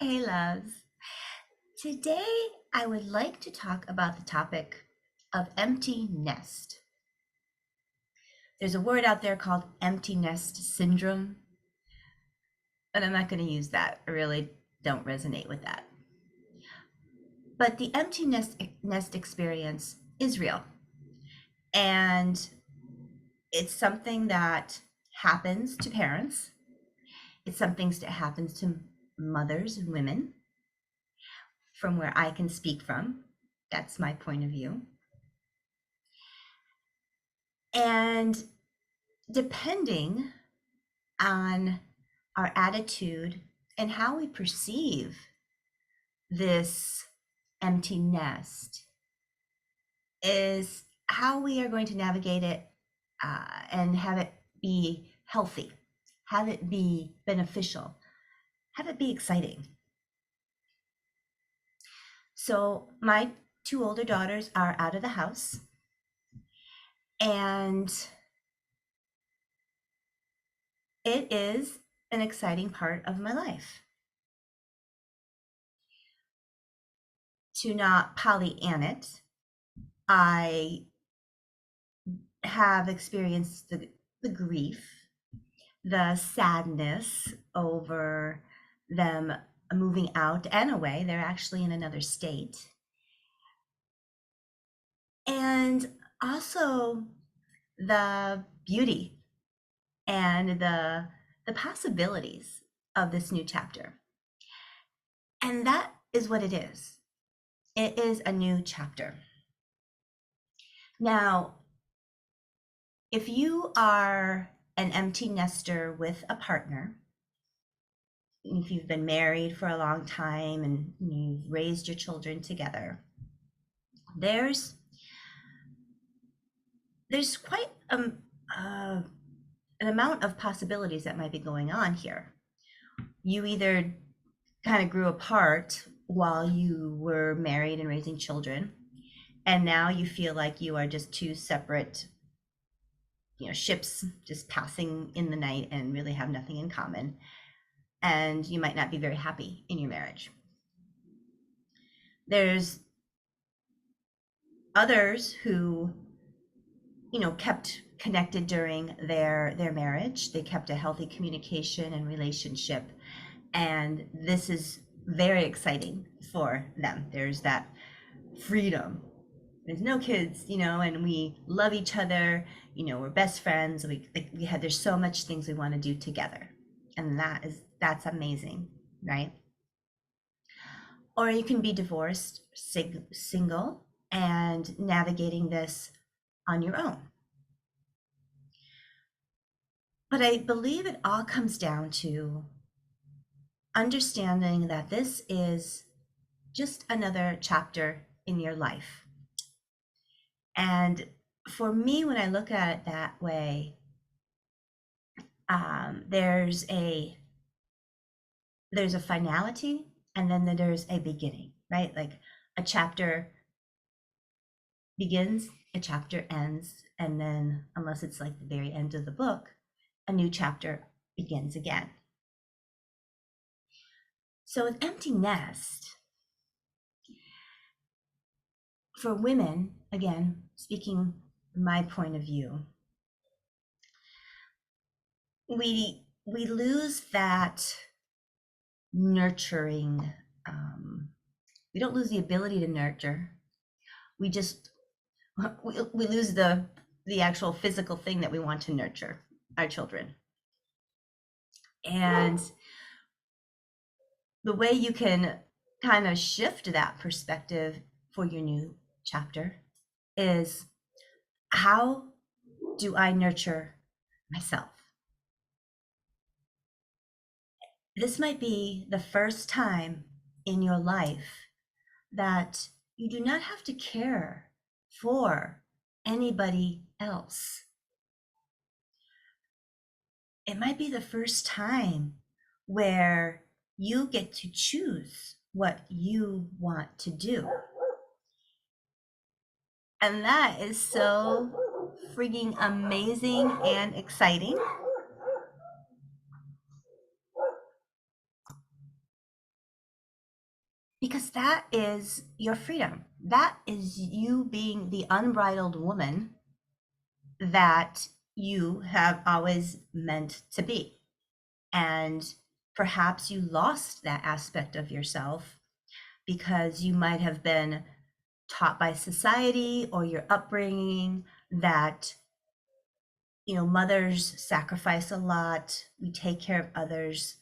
Hey, loves. Today, I would like to talk about the topic of empty nest. There's a word out there called empty nest syndrome, but I'm not going to use that. I really don't resonate with that. But the empty nest experience is real, and it's something that happens to parents. It's something that happens to mothers and women, from where I can speak from. That's my point of view. And depending on our attitude and how we perceive this empty nest is how we are going to navigate it and have it be healthy, have it be beneficial, have it be exciting. So, my two older daughters are out of the house, and it is an exciting part of my life. To not Pollyann it, I have experienced the grief, the sadness over them moving out and away. They're actually in another state. And also the beauty and the possibilities of this new chapter. And that is what it is. It is a new chapter. Now, if you are an empty nester with a partner, if you've been married for a long time and you've raised your children together, there's quite an amount of possibilities that might be going on here. You either kind of grew apart while you were married and raising children, and now you feel like you are just two separate, ships just passing in the night and really have nothing in common, and you might not be very happy in your marriage. There's others who kept connected during their marriage. They kept a healthy communication and relationship, and this is very exciting for them. There's that freedom. There's no kids, and we love each other. We're best friends. We had there's so much things we want to do together, and that's amazing, right? Or you can be divorced, single, and navigating this on your own. But I believe it all comes down to understanding that this is just another chapter in your life. And for me, when I look at it that way, there's a finality, and then there's a beginning, right? Like a chapter begins, a chapter ends, and then unless it's like the very end of the book, a new chapter begins again. So with empty nest, for women, again, speaking my point of view, we lose that nurturing. We don't lose the ability to nurture. We just we lose the actual physical thing that we want to nurture, our children. And the way you can kind of shift that perspective for your new chapter is, how do I nurture myself? This might be the first time in your life that you do not have to care for anybody else. It might be the first time where you get to choose what you want to do. And that is so freaking amazing and exciting. because that is your freedom. That is you being the unbridled woman that you have always meant to be. And perhaps you lost that aspect of yourself because you might have been taught by society or your upbringing that, mothers sacrifice a lot, we take care of others,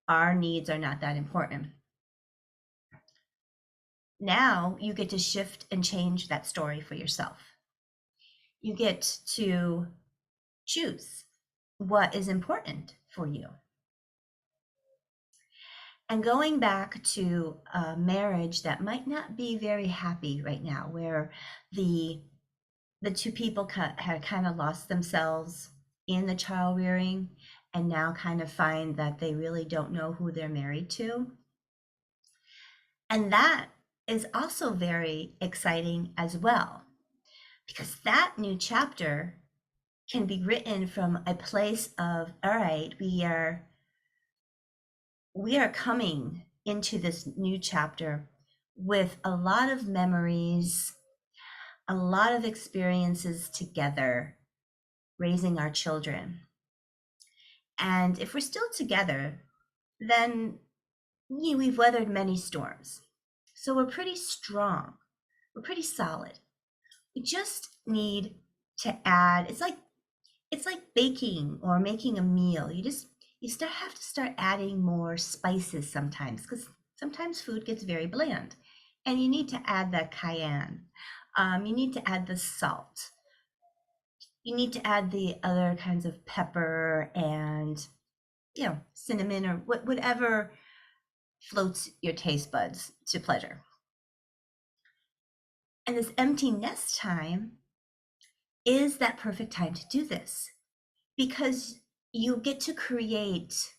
our needs are not that important. Now you get to shift and change that story for yourself. You get to choose what is important for you. And going back to a marriage that might not be very happy right now, where the two people had kind of lost themselves in the child rearing and now kind of find that they really don't know who they're married to. And that is also very exciting as well, because that new chapter can be written from a place of, all right, we are coming into this new chapter with a lot of memories, a lot of experiences together, raising our children. And if we're still together, then we've weathered many storms. So we're pretty strong. We're pretty solid. We just need to add, it's like baking or making a meal. You have to start adding more spices sometimes, because sometimes food gets very bland and you need to add that cayenne. You need to add the salt. You need to add the other kinds of pepper and, cinnamon or whatever floats your taste buds to pleasure. And this empty nest time is that perfect time to do this, because you get to create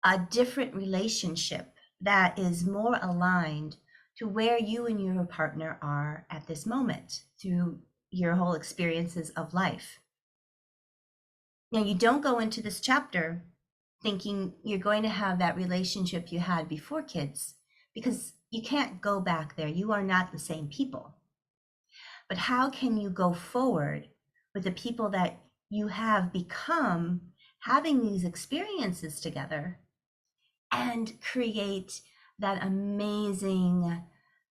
a different relationship that is more aligned to where you and your partner are at this moment through your whole experiences of life. Now, you don't go into this chapter thinking you're going to have that relationship you had before kids, because you can't go back there. You are not the same people. But how can you go forward with the people that you have become, having these experiences together, and create that amazing,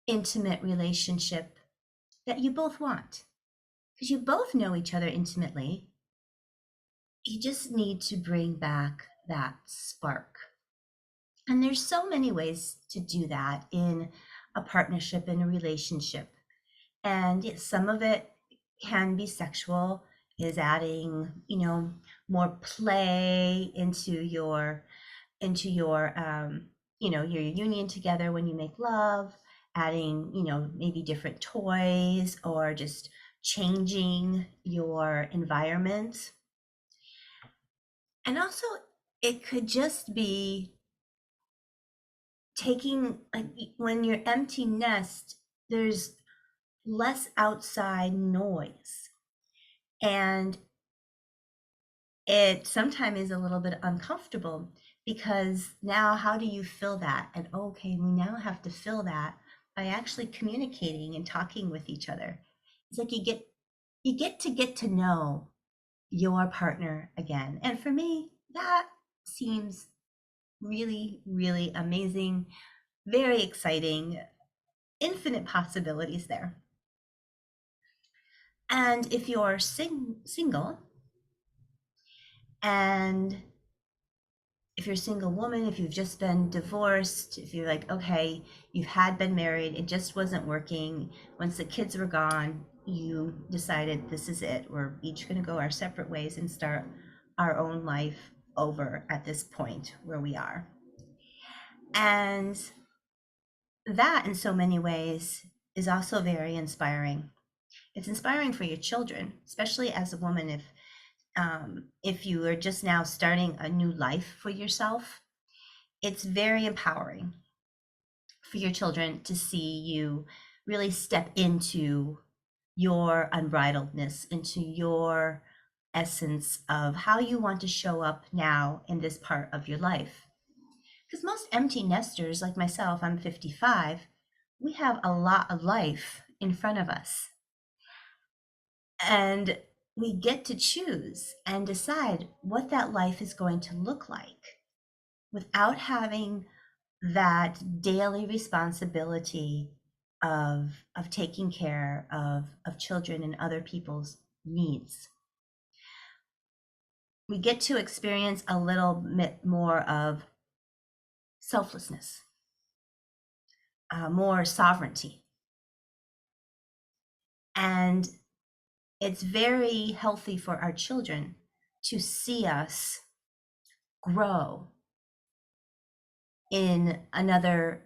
intimate relationship that you both want? Because you both know each other intimately. You just need to bring back that spark. And there's so many ways to do that in a partnership, in a relationship. And some of it can be sexual, is adding, more play into your your union together when you make love, adding, maybe different toys or just changing your environment. And also, it could just be taking, like, when you're empty nest, there's less outside noise. And it sometimes is a little bit uncomfortable, because now how do you fill that? And okay, we now have to fill that by actually communicating and talking with each other. It's like you get to know your partner again. And for me, that seems really, really amazing, very exciting, infinite possibilities there. And if you're single, and if you're a single woman, if you've just been divorced, if you're like, okay, you've been married, it just wasn't working. Once the kids were gone, you decided this is it. We're each going to go our separate ways and start our own life over at this point where we are. And that, in so many ways, is also very inspiring. It's inspiring for your children, especially as a woman. If you are just now starting a new life for yourself, it's very empowering for your children to see you really step into your unbridledness, into your essence of how you want to show up now in this part of your life. Because most empty nesters, like myself, I'm 55, we have a lot of life in front of us. And we get to choose and decide what that life is going to look like without having that daily responsibility of taking care of children and other people's needs. We get to experience a little bit more of selflessness, more sovereignty. And it's very healthy for our children to see us grow in another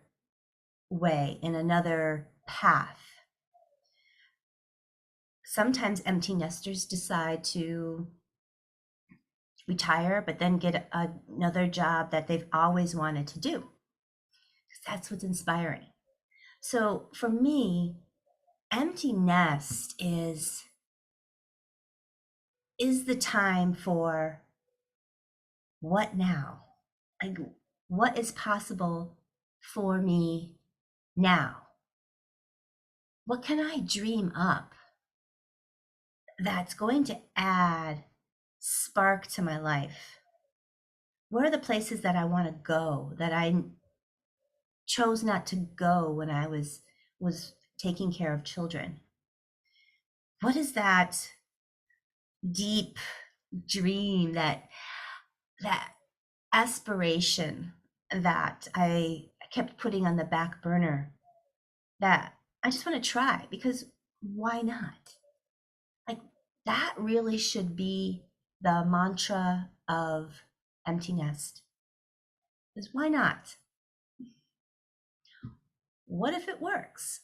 way, in another path. Sometimes empty nesters decide to retire, but then get another job that they've always wanted to do. That's what's inspiring. So for me, empty nest is the time for what now? Like, what is possible for me now? What can I dream up that's going to add spark to my life? Where are the places that I want to go that I chose not to go when I was taking care of children? What is that deep dream, that aspiration that I kept putting on the back burner, that I just want to try? Because why not? Like, that really should be the mantra of empty nest. Is why not? What if it works?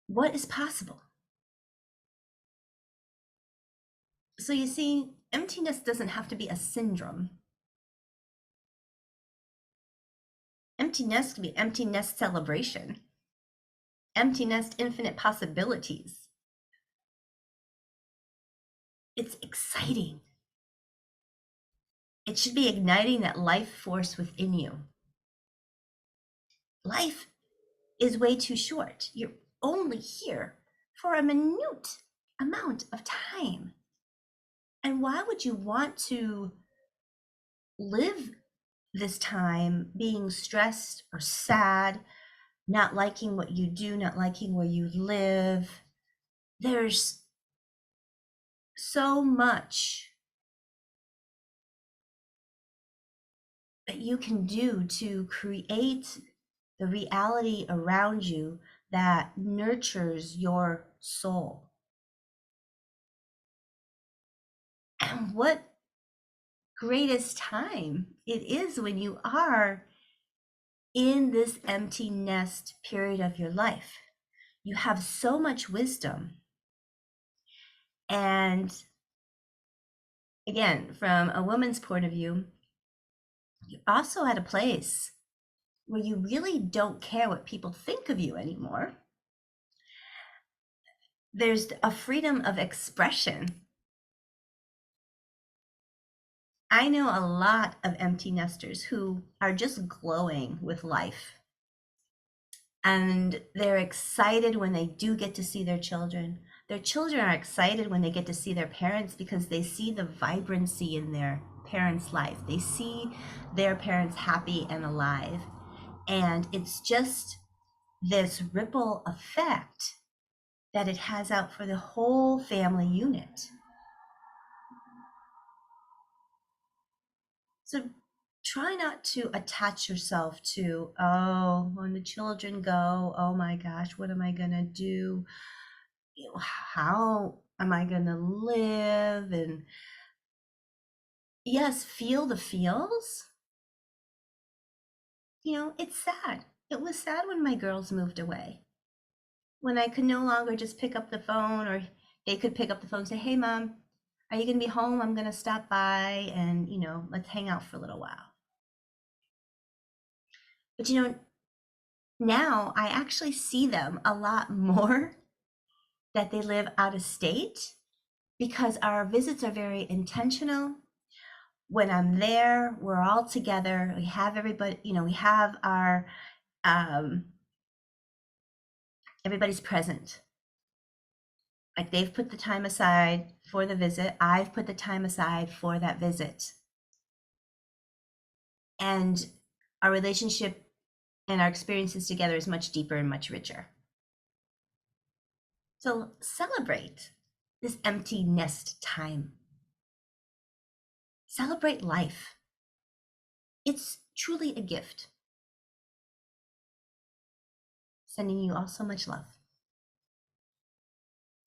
What is possible? So you see, emptiness doesn't have to be a syndrome. Empty nest can be empty nest celebration. Empty nest, infinite possibilities. It's exciting. It should be igniting that life force within you. Life is way too short. You're only here for a minute amount of time. And why would you want to live this time being stressed or sad, not liking what you do, not liking where you live? There's so much that you can do to create the reality around you that nurtures your soul. And what greatest time it is when you are in this empty nest period of your life. You have so much wisdom. And again, from a woman's point of view, you're also at a place where you really don't care what people think of you anymore. There's a freedom of expression. I know a lot of empty nesters who are just glowing with life. And they're excited when they do get to see their children. Their children are excited when they get to see their parents because they see the vibrancy in their parents' life. They see their parents happy and alive. And it's just this ripple effect that it has out for the whole family unit. So try not to attach yourself to, oh, when the children go, oh my gosh, what am I going to do? How am I going to live? And yes, feel the feels. It's sad. It was sad when my girls moved away, when I could no longer just pick up the phone, or they could pick up the phone and say, hey, Mom, are you going to be home? I'm going to stop by and, let's hang out for a little while. But, now I actually see them a lot more that they live out of state, because our visits are very intentional. when I'm there, we're all together. We have everybody, we have our, everybody's present. Like they've put the time aside for the visit. I've put the time aside for that visit. And our relationship and our experiences together is much deeper and much richer. So celebrate this empty nest time. Celebrate life. It's truly a gift. Sending you all so much love.